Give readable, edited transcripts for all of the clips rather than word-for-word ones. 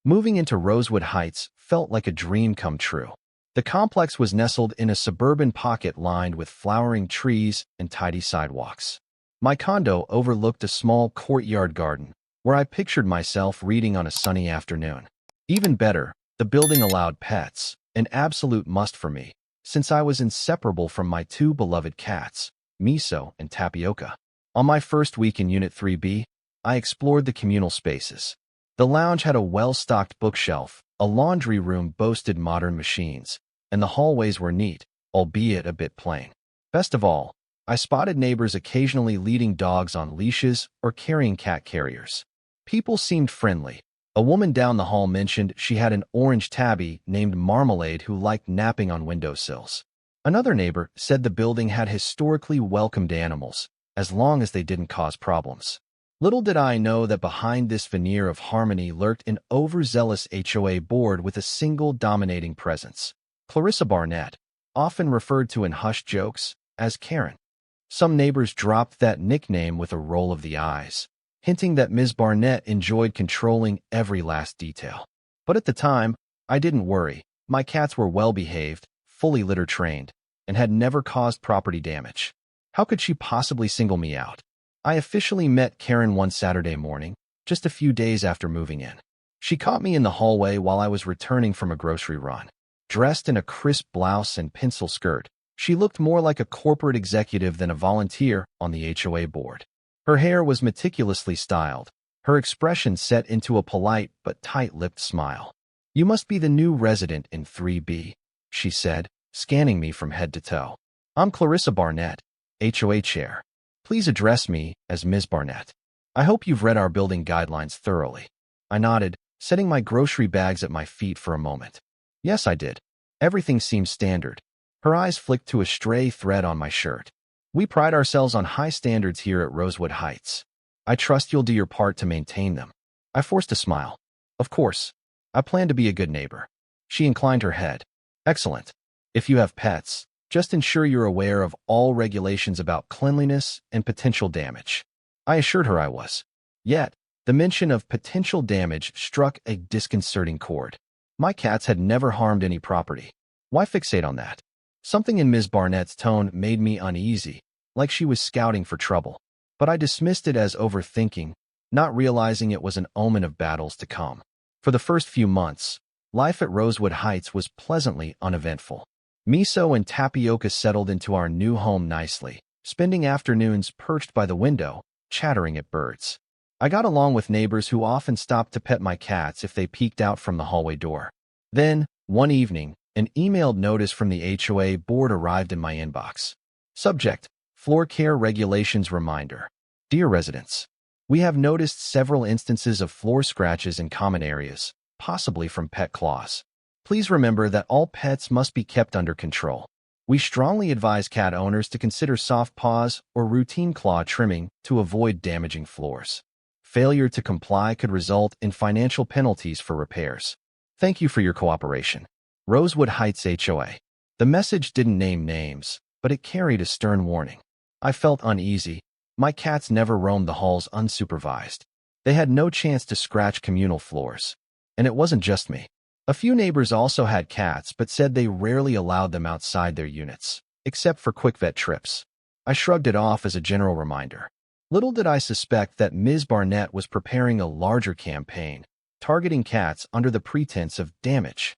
Moving into Rosewood Heights felt like a dream come true. The complex was nestled in a suburban pocket lined with flowering trees and tidy sidewalks. My condo overlooked a small courtyard garden, where I pictured myself reading on a sunny afternoon. Even better, the building allowed pets, an absolute must for me, since I was inseparable from my two beloved cats, Miso and Tapioca. On my first week in Unit 3B, I explored the communal spaces. The lounge had a well-stocked bookshelf, a laundry room boasted modern machines, and the hallways were neat, albeit a bit plain. Best of all, I spotted neighbors occasionally leading dogs on leashes or carrying cat carriers. People seemed friendly. A woman down the hall mentioned she had an orange tabby named Marmalade who liked napping on windowsills. Another neighbor said the building had historically welcomed animals, as long as they didn't cause problems. Little did I know that behind this veneer of harmony lurked an overzealous HOA board with a single dominating presence. Clarissa Barnett, often referred to in hushed jokes as Karen. Some neighbors dropped that nickname with a roll of the eyes, hinting that Ms. Barnett enjoyed controlling every last detail. But at the time, I didn't worry. My cats were well-behaved, fully litter-trained, and had never caused property damage. How could she possibly single me out? I officially met Karen one Saturday morning, just a few days after moving in. She caught me in the hallway while I was returning from a grocery run. Dressed in a crisp blouse and pencil skirt, she looked more like a corporate executive than a volunteer on the HOA board. Her hair was meticulously styled, her expression set into a polite but tight-lipped smile. "You must be the new resident in 3B, she said, scanning me from head to toe. "I'm Clarissa Barnett, HOA chair. Please address me as Ms. Barnett. I hope you've read our building guidelines thoroughly." I nodded, setting my grocery bags at my feet for a moment. Yes, I did. Everything seemed standard. Her eyes flicked to a stray thread on my shirt. "We pride ourselves on high standards here at Rosewood Heights. I trust you'll do your part to maintain them." I forced a smile. "Of course. I plan to be a good neighbor." She inclined her head. "Excellent. If you have pets, just ensure you're aware of all regulations about cleanliness and potential damage." I assured her I was. Yet, the mention of potential damage struck a disconcerting chord. My cats had never harmed any property. Why fixate on that? Something in Ms. Barnett's tone made me uneasy, like she was scouting for trouble. But I dismissed it as overthinking, not realizing it was an omen of battles to come. For the first few months, life at Rosewood Heights was pleasantly uneventful. Miso and Tapioca settled into our new home nicely, spending afternoons perched by the window, chattering at birds. I got along with neighbors who often stopped to pet my cats if they peeked out from the hallway door. Then, one evening, an emailed notice from the HOA board arrived in my inbox. Subject: Floor Care Regulations Reminder. Dear residents, we have noticed several instances of floor scratches in common areas, possibly from pet claws. Please remember that all pets must be kept under control. We strongly advise cat owners to consider soft paws or routine claw trimming to avoid damaging floors. Failure to comply could result in financial penalties for repairs. Thank you for your cooperation. Rosewood Heights HOA. The message didn't name names, but it carried a stern warning. I felt uneasy. My cats never roamed the halls unsupervised. They had no chance to scratch communal floors. And it wasn't just me. A few neighbors also had cats but said they rarely allowed them outside their units, except for quick vet trips. I shrugged it off as a general reminder. Little did I suspect that Ms. Barnett was preparing a larger campaign, targeting cats under the pretense of damage.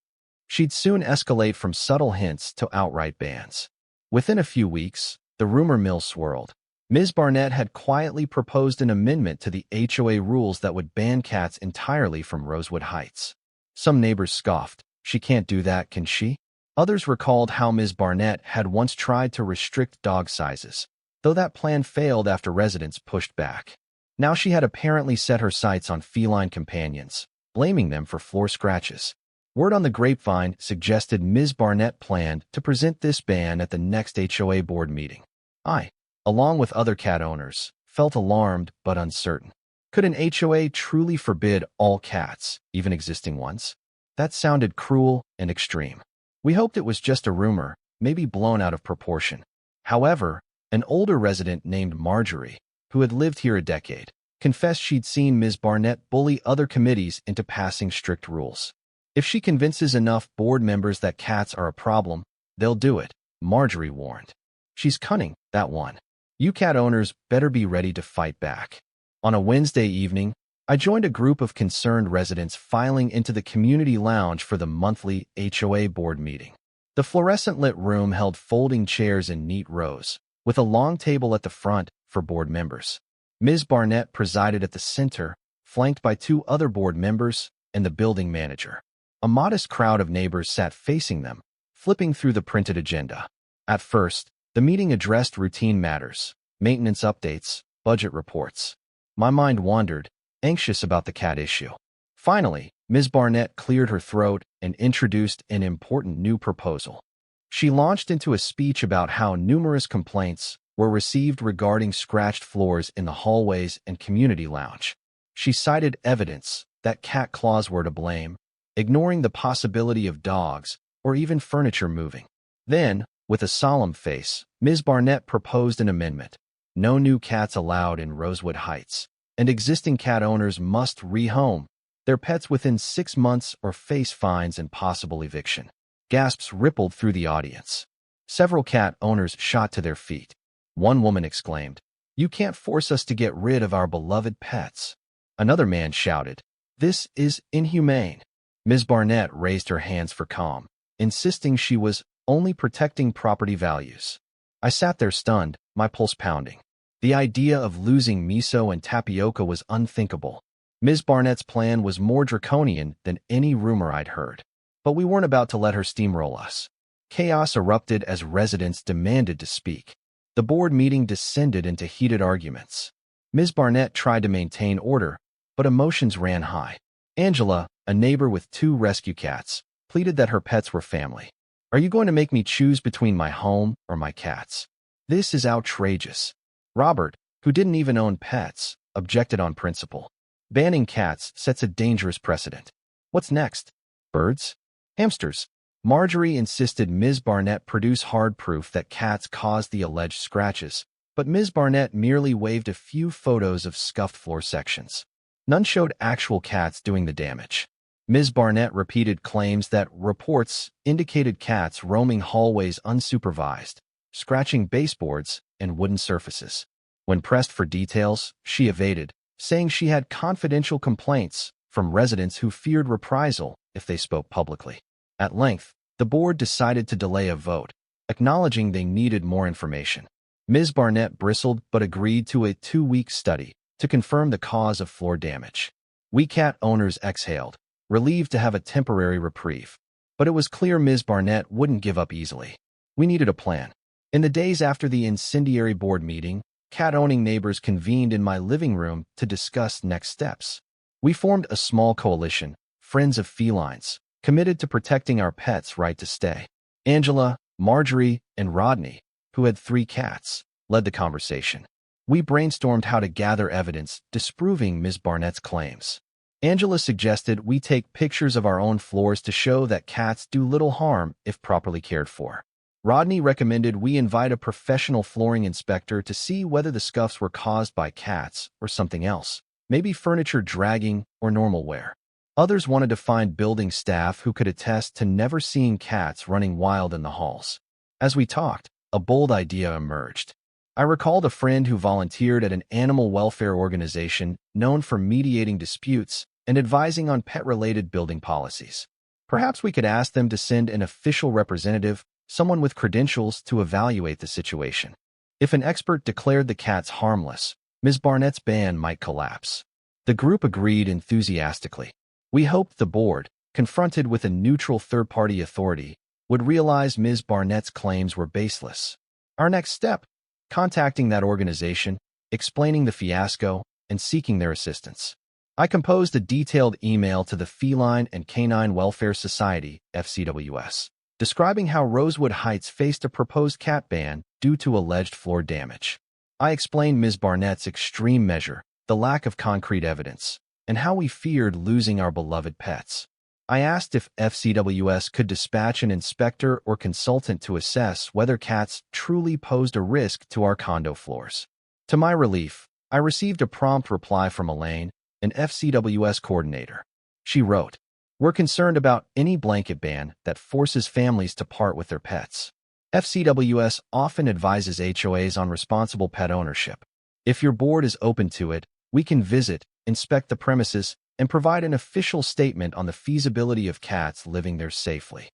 She'd soon escalate from subtle hints to outright bans. Within a few weeks, the rumor mill swirled. Ms. Barnett had quietly proposed an amendment to the HOA rules that would ban cats entirely from Rosewood Heights. Some neighbors scoffed. "She can't do that, can she?" Others recalled how Ms. Barnett had once tried to restrict dog sizes, though that plan failed after residents pushed back. Now she had apparently set her sights on feline companions, blaming them for floor scratches. Word on the grapevine suggested Ms. Barnett planned to present this ban at the next HOA board meeting. I, along with other cat owners, felt alarmed but uncertain. Could an HOA truly forbid all cats, even existing ones? That sounded cruel and extreme. We hoped it was just a rumor, maybe blown out of proportion. However, an older resident named Marjorie, who had lived here a decade, confessed she'd seen Ms. Barnett bully other committees into passing strict rules. If she convinces enough board members that cats are a problem, they'll do it, Marjorie warned. She's cunning, that one. You cat owners better be ready to fight back. On a Wednesday evening, I joined a group of concerned residents filing into the community lounge for the monthly HOA board meeting. The fluorescent-lit room held folding chairs in neat rows, with a long table at the front for board members. Ms. Barnett presided at the center, flanked by 2 other board members and the building manager. A modest crowd of neighbors sat facing them, flipping through the printed agenda. At first, the meeting addressed routine matters, maintenance updates, budget reports. My mind wandered, anxious about the cat issue. Finally, Ms. Barnett cleared her throat and introduced an important new proposal. She launched into a speech about how numerous complaints were received regarding scratched floors in the hallways and community lounge. She cited evidence that cat claws were to blame, ignoring the possibility of dogs or even furniture moving. Then, with a solemn face, Ms. Barnett proposed an amendment. No new cats allowed in Rosewood Heights, and existing cat owners must rehome their pets within 6 months or face fines and possible eviction. Gasps rippled through the audience. Several cat owners shot to their feet. One woman exclaimed, "You can't force us to get rid of our beloved pets." Another man shouted, "This is inhumane." Ms. Barnett raised her hands for calm, insisting she was only protecting property values. I sat there stunned, my pulse pounding. The idea of losing miso and tapioca was unthinkable. Ms. Barnett's plan was more draconian than any rumor I'd heard. But we weren't about to let her steamroll us. Chaos erupted as residents demanded to speak. The board meeting descended into heated arguments. Ms. Barnett tried to maintain order, but emotions ran high. Angela, a neighbor with 2 rescue cats, pleaded that her pets were family. "Are you going to make me choose between my home or my cats? This is outrageous." Robert, who didn't even own pets, objected on principle. Banning cats sets a dangerous precedent. What's next? Birds? Hamsters? Marjorie insisted Ms. Barnett produce hard proof that cats caused the alleged scratches, but Ms. Barnett merely waved a few photos of scuffed floor sections. None showed actual cats doing the damage. Ms. Barnett repeated claims that reports indicated cats roaming hallways unsupervised, scratching baseboards and wooden surfaces. When pressed for details, she evaded, saying she had confidential complaints from residents who feared reprisal if they spoke publicly. At length, the board decided to delay a vote, acknowledging they needed more information. Ms. Barnett bristled but agreed to a 2-week study to confirm the cause of floor damage. We cat owners exhaled, relieved to have a temporary reprieve. But it was clear Ms. Barnett wouldn't give up easily. We needed a plan. In the days after the incendiary board meeting, cat-owning neighbors convened in my living room to discuss next steps. We formed a small coalition, Friends of Felines, committed to protecting our pets' right to stay. Angela, Marjorie, and Rodney, who had 3 cats, led the conversation. We brainstormed how to gather evidence disproving Ms. Barnett's claims. Angela suggested we take pictures of our own floors to show that cats do little harm if properly cared for. Rodney recommended we invite a professional flooring inspector to see whether the scuffs were caused by cats or something else, maybe furniture dragging or normal wear. Others wanted to find building staff who could attest to never seeing cats running wild in the halls. As we talked, a bold idea emerged. I recalled a friend who volunteered at an animal welfare organization known for mediating disputes and advising on pet-related building policies. Perhaps we could ask them to send an official representative, someone with credentials, to evaluate the situation. If an expert declared the cats harmless, Ms. Barnett's ban might collapse. The group agreed enthusiastically. We hoped the board, confronted with a neutral third-party authority, would realize Ms. Barnett's claims were baseless. Our next step? Contacting that organization, explaining the fiasco, and seeking their assistance. I composed a detailed email to the Feline and Canine Welfare Society, FCWS, describing how Rosewood Heights faced a proposed cat ban due to alleged floor damage. I explained Ms. Barnett's extreme measure, the lack of concrete evidence, and how we feared losing our beloved pets. I asked if FCWS could dispatch an inspector or consultant to assess whether cats truly posed a risk to our condo floors. To my relief, I received a prompt reply from Elaine, an FCWS coordinator. She wrote, "We're concerned about any blanket ban that forces families to part with their pets. FCWS often advises HOAs on responsible pet ownership. If your board is open to it, we can visit, inspect the premises, and provide an official statement on the feasibility of cats living there safely."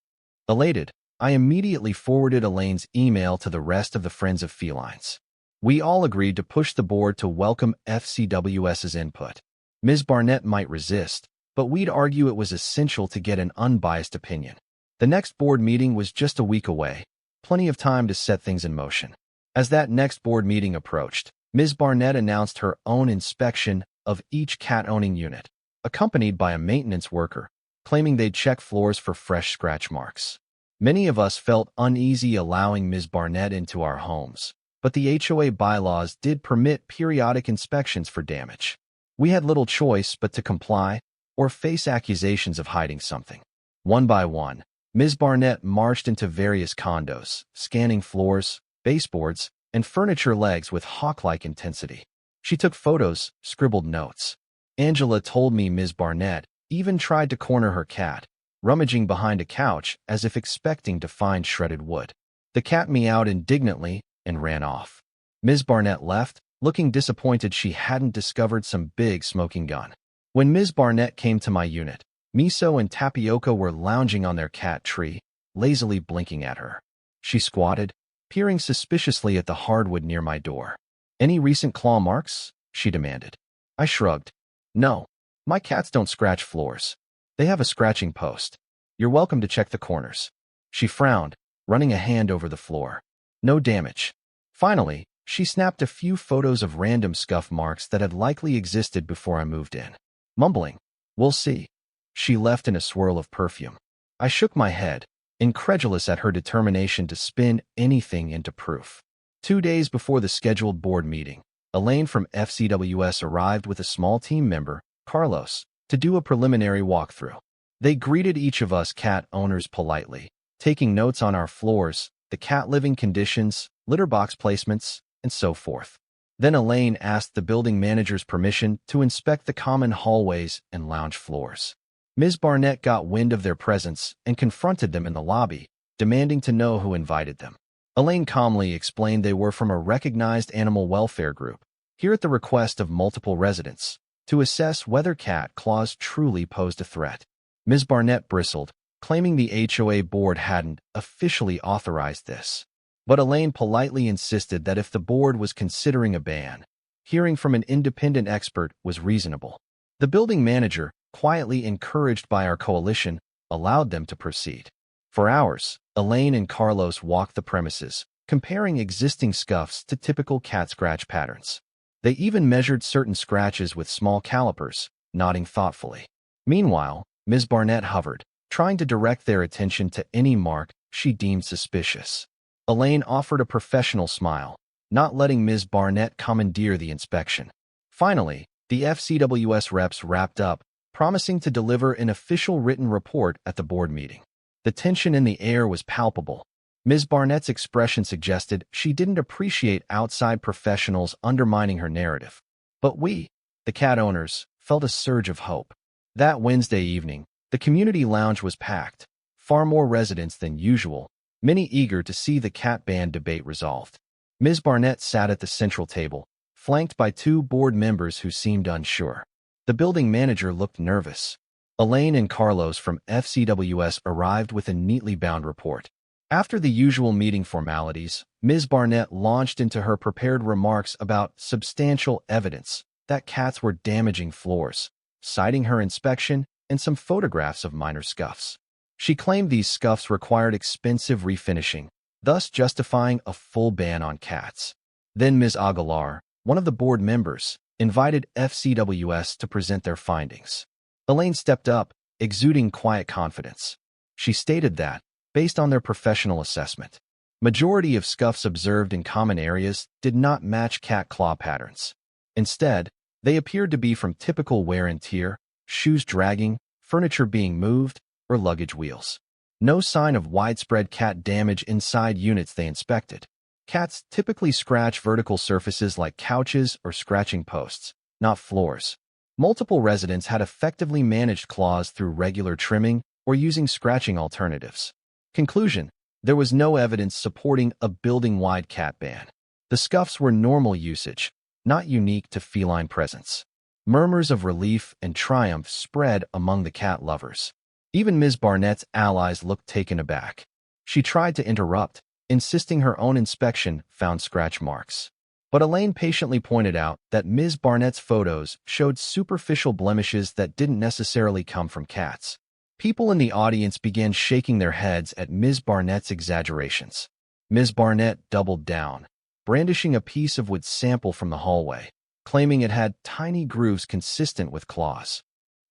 Elated, I immediately forwarded Elaine's email to the rest of the Friends of Felines. We all agreed to push the board to welcome FCWS's input. Ms. Barnett might resist, but we'd argue it was essential to get an unbiased opinion. The next board meeting was just a week away, plenty of time to set things in motion. As that next board meeting approached, Ms. Barnett announced her own inspection of each cat-owning unit, accompanied by a maintenance worker, claiming they'd check floors for fresh scratch marks. Many of us felt uneasy allowing Ms. Barnett into our homes, but the HOA bylaws did permit periodic inspections for damage. We had little choice but to comply or face accusations of hiding something. One by one, Ms. Barnett marched into various condos, scanning floors, baseboards, and furniture legs with hawk-like intensity. She took photos, scribbled notes. Angela told me Ms. Barnett even tried to corner her cat, rummaging behind a couch as if expecting to find shredded wood. The cat meowed indignantly and ran off. Ms. Barnett left, looking disappointed she hadn't discovered some big smoking gun. When Ms. Barnett came to my unit, Miso and Tapioca were lounging on their cat tree, lazily blinking at her. She squatted, peering suspiciously at the hardwood near my door. "Any recent claw marks?" she demanded. I shrugged. "No, my cats don't scratch floors. They have a scratching post. You're welcome to check the corners." She frowned, running a hand over the floor. "No damage." Finally, she snapped a few photos of random scuff marks that had likely existed before I moved in. Mumbling, "We'll see," she left in a swirl of perfume. I shook my head, incredulous at her determination to spin anything into proof. 2 days before the scheduled board meeting, Elaine from FCWS arrived with a small team member, Carlos, to do a preliminary walkthrough. They greeted each of us cat owners politely, taking notes on our floors, the cat living conditions, litter box placements, and so forth. Then Elaine asked the building manager's permission to inspect the common hallways and lounge floors. Ms. Barnett got wind of their presence and confronted them in the lobby, demanding to know who invited them. Elaine calmly explained they were from a recognized animal welfare group, here at the request of multiple residents, to assess whether cat claws truly posed a threat. Ms. Barnett bristled, claiming the HOA board hadn't officially authorized this. But Elaine politely insisted that if the board was considering a ban, hearing from an independent expert was reasonable. The building manager, quietly encouraged by our coalition, allowed them to proceed. For hours, Elaine and Carlos walked the premises, comparing existing scuffs to typical cat scratch patterns. They even measured certain scratches with small calipers, nodding thoughtfully. Meanwhile, Ms. Barnett hovered, trying to direct their attention to any mark she deemed suspicious. Elaine offered a professional smile, not letting Ms. Barnett commandeer the inspection. Finally, the FCWS reps wrapped up, promising to deliver an official written report at the board meeting. The tension in the air was palpable. Ms. Barnett's expression suggested she didn't appreciate outside professionals undermining her narrative. But we, the cat owners, felt a surge of hope. That Wednesday evening, the community lounge was packed, far more residents than usual, many eager to see the cat ban debate resolved. Ms. Barnett sat at the central table, flanked by 2 board members who seemed unsure. The building manager looked nervous. Elaine and Carlos from FCWS arrived with a neatly bound report. After the usual meeting formalities, Ms. Barnett launched into her prepared remarks about substantial evidence that cats were damaging floors, citing her inspection and some photographs of minor scuffs. She claimed these scuffs required expensive refinishing, thus justifying a full ban on cats. Then Ms. Aguilar, one of the board members, invited FCWS to present their findings. Elaine stepped up, exuding quiet confidence. She stated that, based on their professional assessment, majority of scuffs observed in common areas did not match cat claw patterns. Instead, they appeared to be from typical wear and tear, shoes dragging, furniture being moved, or luggage wheels. No sign of widespread cat damage inside units they inspected. Cats typically scratch vertical surfaces like couches or scratching posts, not floors. Multiple residents had effectively managed claws through regular trimming or using scratching alternatives. Conclusion: there was no evidence supporting a building-wide cat ban. The scuffs were normal usage, not unique to feline presence. Murmurs of relief and triumph spread among the cat lovers. Even Ms. Barnett's allies looked taken aback. She tried to interrupt, insisting her own inspection found scratch marks. But Elaine patiently pointed out that Ms. Barnett's photos showed superficial blemishes that didn't necessarily come from cats. People in the audience began shaking their heads at Ms. Barnett's exaggerations. Ms. Barnett doubled down, brandishing a piece of wood sample from the hallway, claiming it had tiny grooves consistent with claws.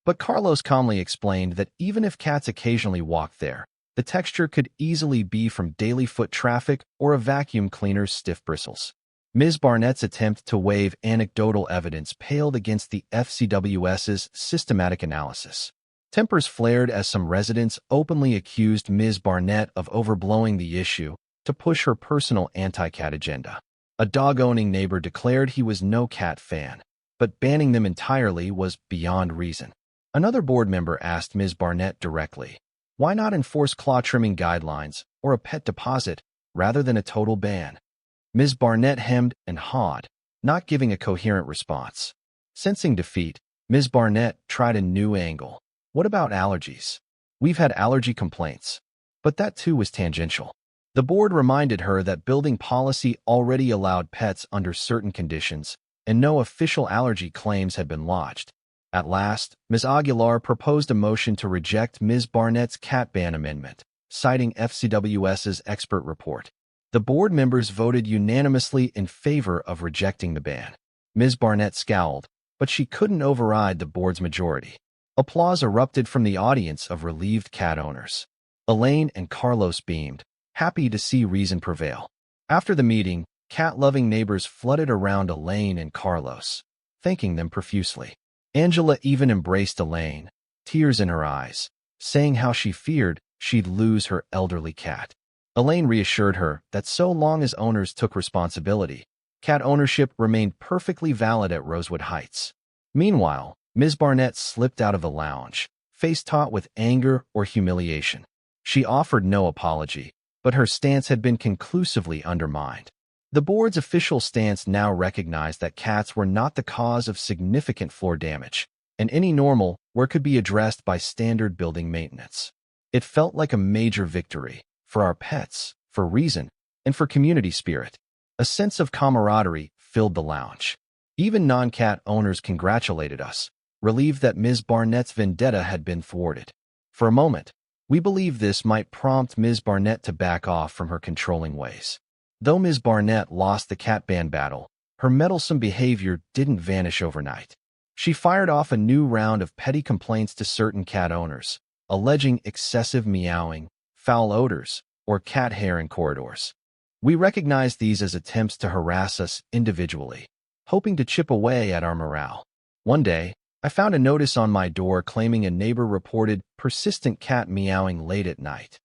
But Carlos calmly explained that even if cats occasionally walked there, the texture could easily be from daily foot traffic or a vacuum cleaner's stiff bristles. Ms. Barnett's attempt to wave anecdotal evidence paled against the FCWS's systematic analysis. Tempers flared as some residents openly accused Ms. Barnett of overblowing the issue to push her personal anti-cat agenda. A dog-owning neighbor declared he was no cat fan, but banning them entirely was beyond reason. Another board member asked Ms. Barnett directly, why not enforce claw trimming guidelines or a pet deposit rather than a total ban? Ms. Barnett hemmed and hawed, not giving a coherent response. Sensing defeat, Ms. Barnett tried a new angle. What about allergies? We've had allergy complaints. But that too was tangential. The board reminded her that building policy already allowed pets under certain conditions, and no official allergy claims had been lodged. At last, Ms. Aguilar proposed a motion to reject Ms. Barnett's cat ban amendment, citing FCWS's expert report. The board members voted unanimously in favor of rejecting the ban. Ms. Barnett scowled, but she couldn't override the board's majority. Applause erupted from the audience of relieved cat owners. Elaine and Carlos beamed, happy to see reason prevail. After the meeting, cat-loving neighbors flooded around Elaine and Carlos, thanking them profusely. Angela even embraced Elaine, tears in her eyes, saying how she feared she'd lose her elderly cat. Elaine reassured her that so long as owners took responsibility, cat ownership remained perfectly valid at Rosewood Heights. Meanwhile, Ms. Barnett slipped out of the lounge, face taut with anger or humiliation. She offered no apology, but her stance had been conclusively undermined. The board's official stance now recognized that cats were not the cause of significant floor damage, and any normal work could be addressed by standard building maintenance. It felt like a major victory for our pets, for reason, and for community spirit. A sense of camaraderie filled the lounge. Even non-cat owners congratulated us, relieved that Ms. Barnett's vendetta had been thwarted. For a moment, we believed this might prompt Ms. Barnett to back off from her controlling ways. Though Ms. Barnett lost the cat ban battle, her meddlesome behavior didn't vanish overnight. She fired off a new round of petty complaints to certain cat owners, alleging excessive meowing, foul odors, or cat hair in corridors. We recognized these as attempts to harass us individually, hoping to chip away at our morale. One day, I found a notice on my door claiming a neighbor reported persistent cat meowing late at night.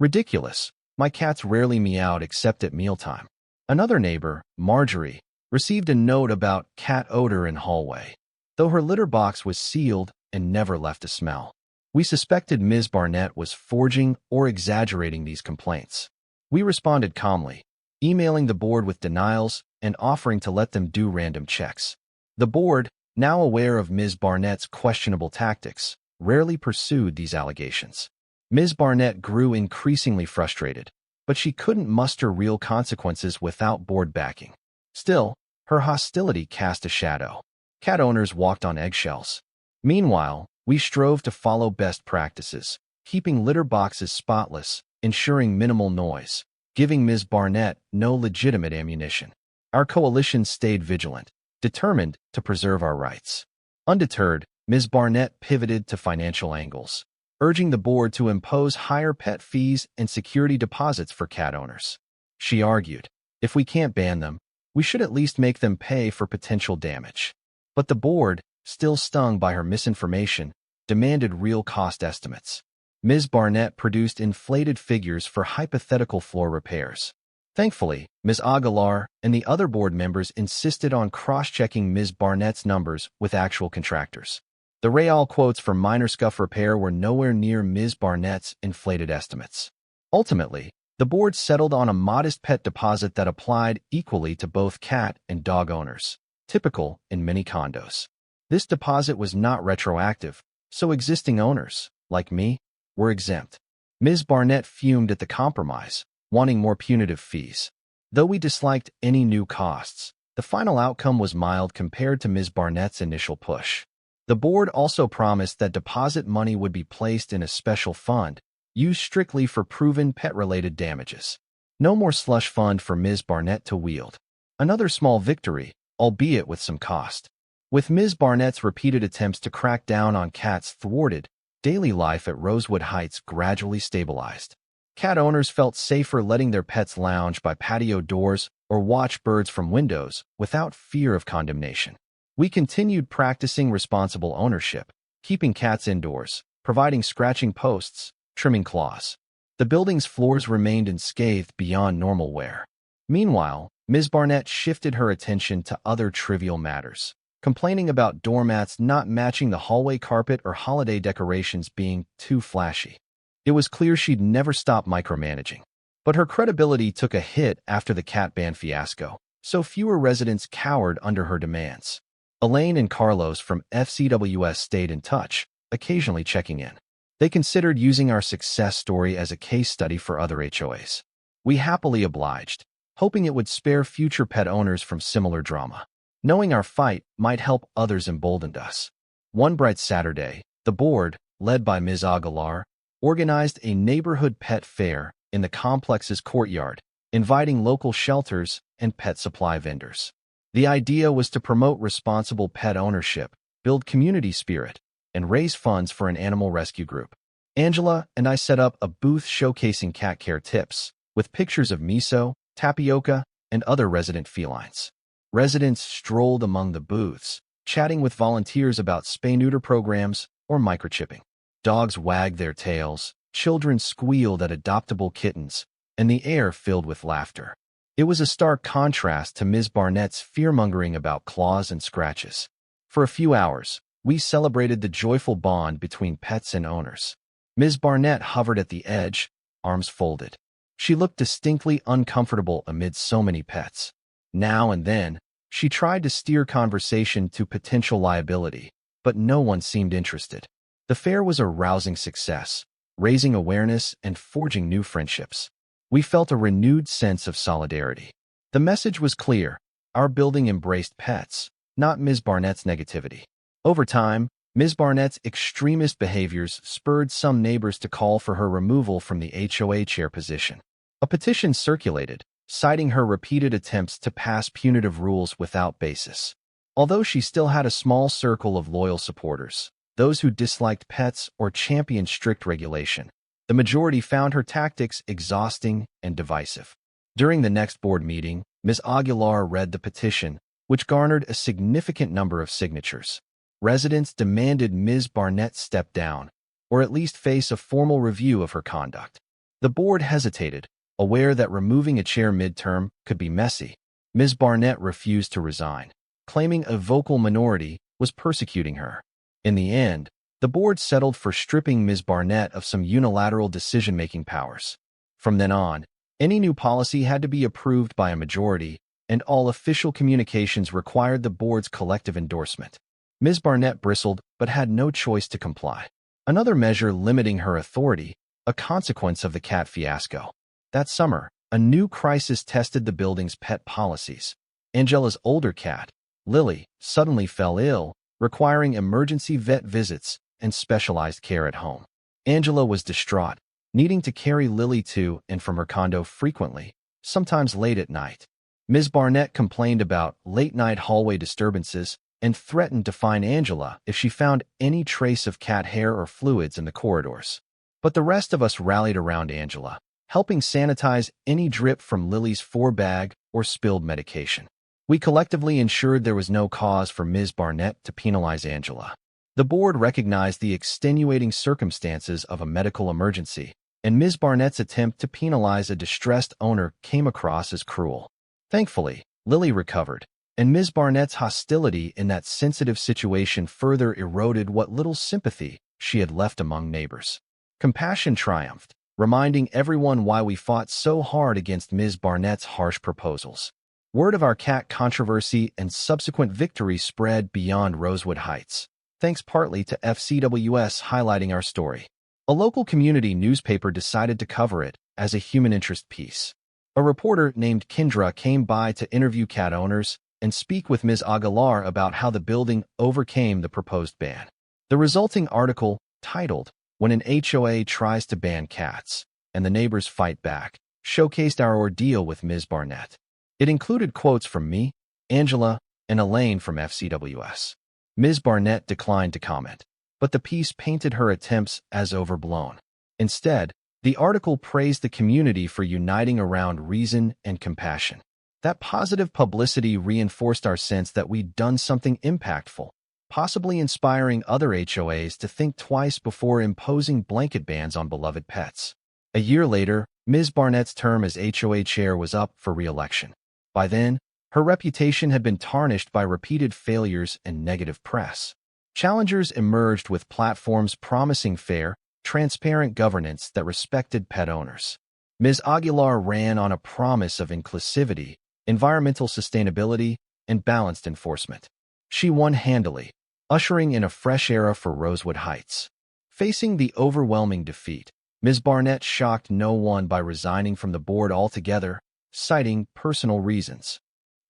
Ridiculous. My cats rarely meowed except at mealtime. Another neighbor, Marjorie, received a note about cat odor in hallway, though her litter box was sealed and never left a smell. We suspected Ms. Barnett was forging or exaggerating these complaints. We responded calmly, emailing the board with denials and offering to let them do random checks. The board, now aware of Ms. Barnett's questionable tactics, rarely pursued these allegations. Ms. Barnett grew increasingly frustrated, but she couldn't muster real consequences without board backing. Still, her hostility cast a shadow. Cat owners walked on eggshells. Meanwhile, we strove to follow best practices, keeping litter boxes spotless, ensuring minimal noise, giving Ms. Barnett no legitimate ammunition. Our coalition stayed vigilant, determined to preserve our rights. Undeterred, Ms. Barnett pivoted to financial angles, urging the board to impose higher pet fees and security deposits for cat owners. She argued, if we can't ban them, we should at least make them pay for potential damage. But the board, still stung by her misinformation, demanded real cost estimates. Ms. Barnett produced inflated figures for hypothetical floor repairs. Thankfully, Ms. Aguilar and the other board members insisted on cross-checking Ms. Barnett's numbers with actual contractors. The real quotes for minor scuff repair were nowhere near Ms. Barnett's inflated estimates. Ultimately, the board settled on a modest pet deposit that applied equally to both cat and dog owners, typical in many condos. This deposit was not retroactive, so existing owners, like me, were exempt. Ms. Barnett fumed at the compromise, wanting more punitive fees. Though we disliked any new costs, the final outcome was mild compared to Ms. Barnett's initial push. The board also promised that deposit money would be placed in a special fund, used strictly for proven pet-related damages. No more slush fund for Ms. Barnett to wield. Another small victory, albeit with some cost. With Ms. Barnett's repeated attempts to crack down on cats thwarted, daily life at Rosewood Heights gradually stabilized. Cat owners felt safer letting their pets lounge by patio doors or watch birds from windows without fear of condemnation. We continued practicing responsible ownership, keeping cats indoors, providing scratching posts, trimming claws. The building's floors remained unscathed beyond normal wear. Meanwhile, Ms. Barnett shifted her attention to other trivial matters, complaining about doormats not matching the hallway carpet or holiday decorations being too flashy. It was clear she'd never stop micromanaging. But her credibility took a hit after the cat ban fiasco, so fewer residents cowered under her demands. Elaine and Carlos from FCWS stayed in touch, occasionally checking in. They considered using our success story as a case study for other HOAs. We happily obliged, hoping it would spare future pet owners from similar drama. Knowing our fight might help others emboldened us. One bright Saturday, the board, led by Ms. Aguilar, organized a neighborhood pet fair in the complex's courtyard, inviting local shelters and pet supply vendors. The idea was to promote responsible pet ownership, build community spirit, and raise funds for an animal rescue group. Angela and I set up a booth showcasing cat care tips, with pictures of Miso, Tapioca, and other resident felines. Residents strolled among the booths, chatting with volunteers about spay-neuter programs or microchipping. Dogs wagged their tails, children squealed at adoptable kittens, and the air filled with laughter. It was a stark contrast to Ms. Barnett's fear-mongering about claws and scratches. For a few hours, we celebrated the joyful bond between pets and owners. Ms. Barnett hovered at the edge, arms folded. She looked distinctly uncomfortable amid so many pets. Now and then, she tried to steer conversation to potential liability, but no one seemed interested. The fair was a rousing success, raising awareness and forging new friendships. We felt a renewed sense of solidarity. The message was clear: our building embraced pets, not Ms. Barnett's negativity. Over time, Ms. Barnett's extremist behaviors spurred some neighbors to call for her removal from the HOA chair position. A petition circulated, citing her repeated attempts to pass punitive rules without basis. Although she still had a small circle of loyal supporters, those who disliked pets or championed strict regulation, the majority found her tactics exhausting and divisive. During the next board meeting, Ms. Aguilar read the petition, which garnered a significant number of signatures. Residents demanded Ms. Barnett step down, or at least face a formal review of her conduct. The board hesitated, aware that removing a chair midterm could be messy. Ms. Barnett refused to resign, claiming a vocal minority was persecuting her. In the end, the board settled for stripping Ms. Barnett of some unilateral decision-making powers. From then on, any new policy had to be approved by a majority, and all official communications required the board's collective endorsement. Ms. Barnett bristled but had no choice to comply. Another measure limiting her authority, a consequence of the cat fiasco. That summer, a new crisis tested the building's pet policies. Angela's older cat, Lily, suddenly fell ill, requiring emergency vet visits and specialized care at home. Angela was distraught, needing to carry Lily to and from her condo frequently, sometimes late at night. Ms. Barnett complained about late-night hallway disturbances and threatened to fine Angela if she found any trace of cat hair or fluids in the corridors. But the rest of us rallied around Angela, helping sanitize any drip from Lily's bag or spilled medication. We collectively ensured there was no cause for Ms. Barnett to penalize Angela. The board recognized the extenuating circumstances of a medical emergency and Ms. Barnett's attempt to penalize a distressed owner came across as cruel. Thankfully, Lily recovered, and Ms. Barnett's hostility in that sensitive situation further eroded what little sympathy she had left among neighbors. Compassion triumphed, reminding everyone why we fought so hard against Ms. Barnett's harsh proposals. Word of our cat controversy and subsequent victory spread beyond Rosewood Heights, thanks partly to FCWS highlighting our story. A local community newspaper decided to cover it as a human interest piece. A reporter named Kendra came by to interview cat owners and speak with Ms. Aguilar about how the building overcame the proposed ban. The resulting article, titled, "When an HOA Tries to Ban Cats, and the Neighbors Fight Back," showcased our ordeal with Ms. Barnett. It included quotes from me, Angela, and Elaine from FCWS. Ms. Barnett declined to comment, but the piece painted her attempts as overblown. Instead, the article praised the community for uniting around reason and compassion. That positive publicity reinforced our sense that we'd done something impactful, possibly inspiring other HOAs to think twice before imposing blanket bans on beloved pets. A year later, Ms. Barnett's term as HOA chair was up for re-election. By then, her reputation had been tarnished by repeated failures and negative press. Challengers emerged with platforms promising fair, transparent governance that respected pet owners. Ms. Aguilar ran on a promise of inclusivity, environmental sustainability, and balanced enforcement. She won handily, ushering in a fresh era for Rosewood Heights. Facing the overwhelming defeat, Ms. Barnett shocked no one by resigning from the board altogether, citing personal reasons.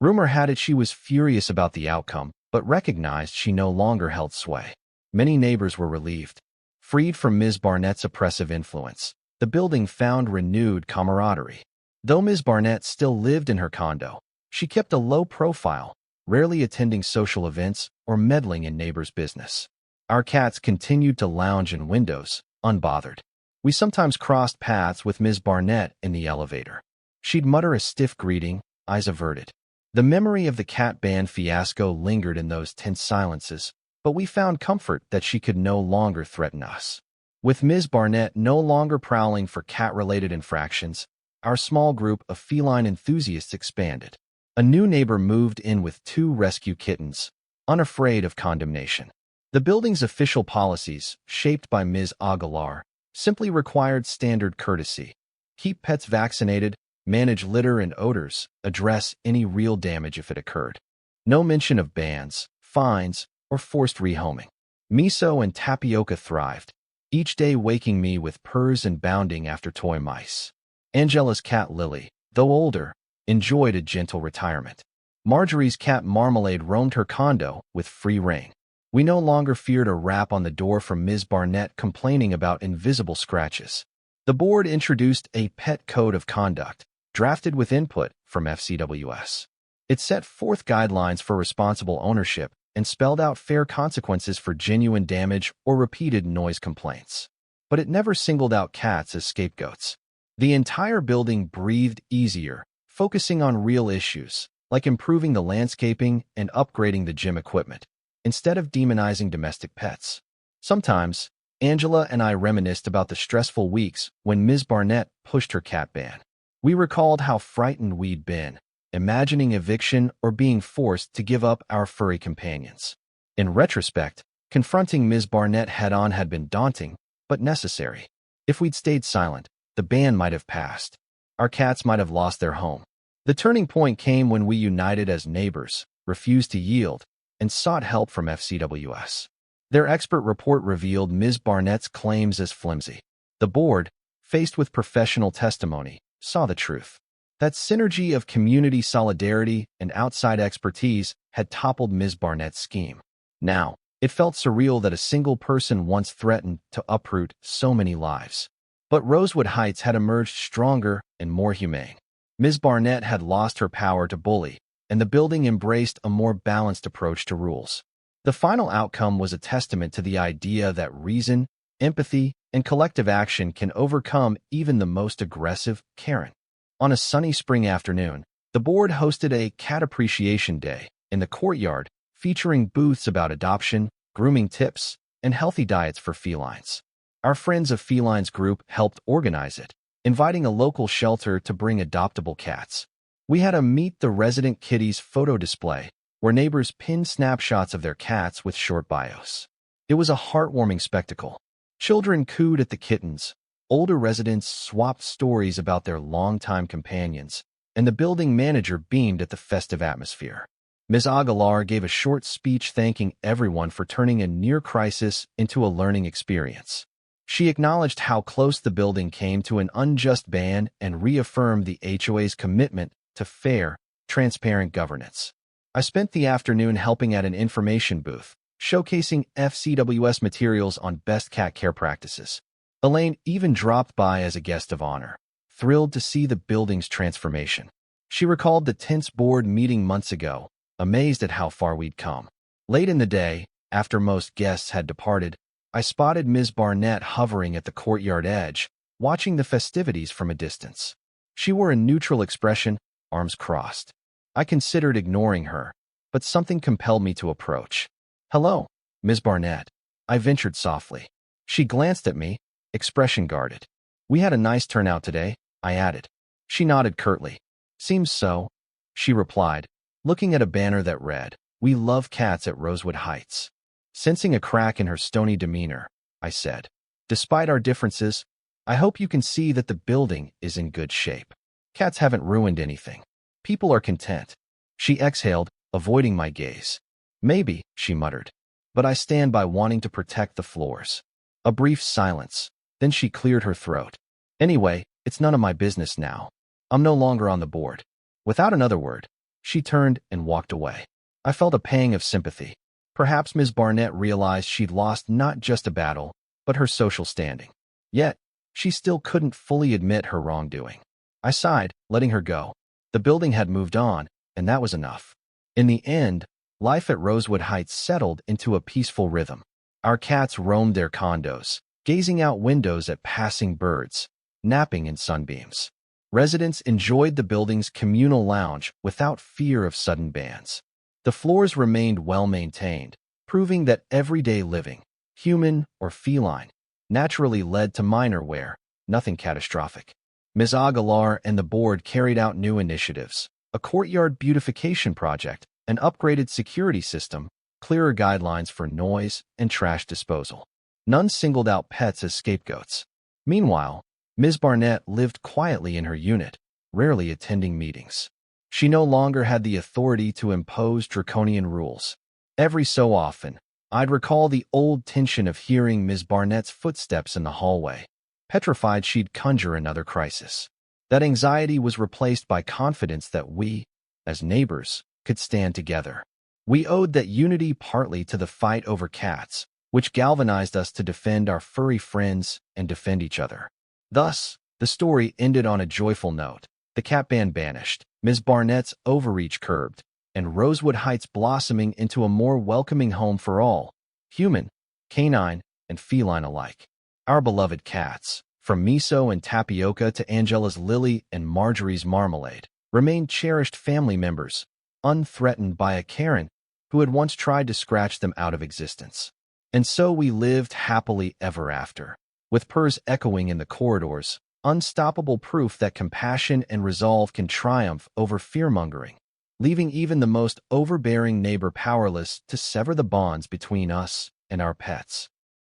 Rumor had it she was furious about the outcome, but recognized she no longer held sway. Many neighbors were relieved. Freed from Ms. Barnett's oppressive influence, the building found renewed camaraderie. Though Ms. Barnett still lived in her condo, she kept a low profile, rarely attending social events or meddling in neighbors' business. Our cats continued to lounge in windows, unbothered. We sometimes crossed paths with Ms. Barnett in the elevator. She'd mutter a stiff greeting, eyes averted. The memory of the cat ban fiasco lingered in those tense silences, but we found comfort that she could no longer threaten us. With Ms. Barnett no longer prowling for cat-related infractions, our small group of feline enthusiasts expanded. A new neighbor moved in with 2 rescue kittens, unafraid of condemnation. The building's official policies, shaped by Ms. Aguilar, simply required standard courtesy: keep pets vaccinated, manage litter and odors, address any real damage if it occurred. No mention of bans, fines, or forced rehoming. Miso and Tapioca thrived, each day waking me with purrs and bounding after toy mice. Angela's cat Lily, though older, enjoyed a gentle retirement. Marjorie's cat Marmalade roamed her condo with free rein. We no longer feared a rap on the door from Ms. Barnett complaining about invisible scratches. The board introduced a pet code of conduct, drafted with input from FCWS. It set forth guidelines for responsible ownership and spelled out fair consequences for genuine damage or repeated noise complaints. But it never singled out cats as scapegoats. The entire building breathed easier, focusing on real issues, like improving the landscaping and upgrading the gym equipment, instead of demonizing domestic pets. Sometimes, Angela and I reminisced about the stressful weeks when Ms. Barnett pushed her cat ban. We recalled how frightened we'd been, imagining eviction or being forced to give up our furry companions. In retrospect, confronting Ms. Barnett head-on had been daunting, but necessary. If we'd stayed silent, the ban might have passed. Our cats might have lost their home. The turning point came when we united as neighbors, refused to yield, and sought help from FCWS. Their expert report revealed Ms. Barnett's claims as flimsy. The board, faced with professional testimony, saw the truth. That synergy of community solidarity and outside expertise had toppled Ms. Barnett's scheme. Now, it felt surreal that a single person once threatened to uproot so many lives. But Rosewood Heights had emerged stronger and more humane. Ms. Barnett had lost her power to bully, and the building embraced a more balanced approach to rules. The final outcome was a testament to the idea that reason, empathy, and collective action can overcome even the most aggressive Karen. On a sunny spring afternoon, the board hosted a Cat Appreciation Day in the courtyard, featuring booths about adoption, grooming tips, and healthy diets for felines. Our Friends of Felines group helped organize it, inviting a local shelter to bring adoptable cats. We had a Meet the Resident Kitties photo display, where neighbors pinned snapshots of their cats with short bios. It was a heartwarming spectacle. Children cooed at the kittens, older residents swapped stories about their longtime companions, and the building manager beamed at the festive atmosphere. Ms. Aguilar gave a short speech thanking everyone for turning a near crisis into a learning experience. She acknowledged how close the building came to an unjust ban and reaffirmed the HOA's commitment to fair, transparent governance. I spent the afternoon helping at an information booth, showcasing FCWS materials on best cat care practices. Elaine even dropped by as a guest of honor, thrilled to see the building's transformation. She recalled the tense board meeting months ago, amazed at how far we'd come. Late in the day, after most guests had departed, I spotted Ms. Barnett hovering at the courtyard edge, watching the festivities from a distance. She wore a neutral expression, arms crossed. I considered ignoring her, but something compelled me to approach. "Hello, Ms. Barnett," I ventured softly. She glanced at me, expression guarded. "We had a nice turnout today," I added. She nodded curtly. "Seems so," she replied, looking at a banner that read, "We love cats at Rosewood Heights." Sensing a crack in her stony demeanor, I said, "Despite our differences, I hope you can see that the building is in good shape. Cats haven't ruined anything. People are content." She exhaled, avoiding my gaze. "Maybe," she muttered, "but I stand by wanting to protect the floors." A brief silence, then she cleared her throat. "Anyway, it's none of my business now. I'm no longer on the board." Without another word, she turned and walked away. I felt a pang of sympathy. Perhaps Ms. Barnett realized she'd lost not just a battle, but her social standing. Yet, she still couldn't fully admit her wrongdoing. I sighed, letting her go. The building had moved on, and that was enough. In the end, life at Rosewood Heights settled into a peaceful rhythm. Our cats roamed their condos, gazing out windows at passing birds, napping in sunbeams. Residents enjoyed the building's communal lounge without fear of sudden bans. The floors remained well-maintained, proving that everyday living, human or feline, naturally led to minor wear, nothing catastrophic. Ms. Aguilar and the board carried out new initiatives, a courtyard beautification project, an upgraded security system, clearer guidelines for noise and trash disposal. None singled out pets as scapegoats. Meanwhile, Ms. Barnett lived quietly in her unit, rarely attending meetings. She no longer had the authority to impose draconian rules. Every so often, I'd recall the old tension of hearing Ms. Barnett's footsteps in the hallway, petrified she'd conjure another crisis. That anxiety was replaced by confidence that we, as neighbors, could stand together. We owed that unity partly to the fight over cats, which galvanized us to defend our furry friends and defend each other. Thus, the story ended on a joyful note. The cat ban banished, Ms. Barnett's overreach curbed, and Rosewood Heights blossoming into a more welcoming home for all, human, canine, and feline alike. Our beloved cats, from Miso and Tapioca to Angela's Lily and Marjorie's Marmalade, remained cherished family members, unthreatened by a Karen who had once tried to scratch them out of existence. And so we lived happily ever after, with purrs echoing in the corridors, unstoppable proof that compassion and resolve can triumph over fear-mongering, leaving even the most overbearing neighbor powerless to sever the bonds between us and our pets.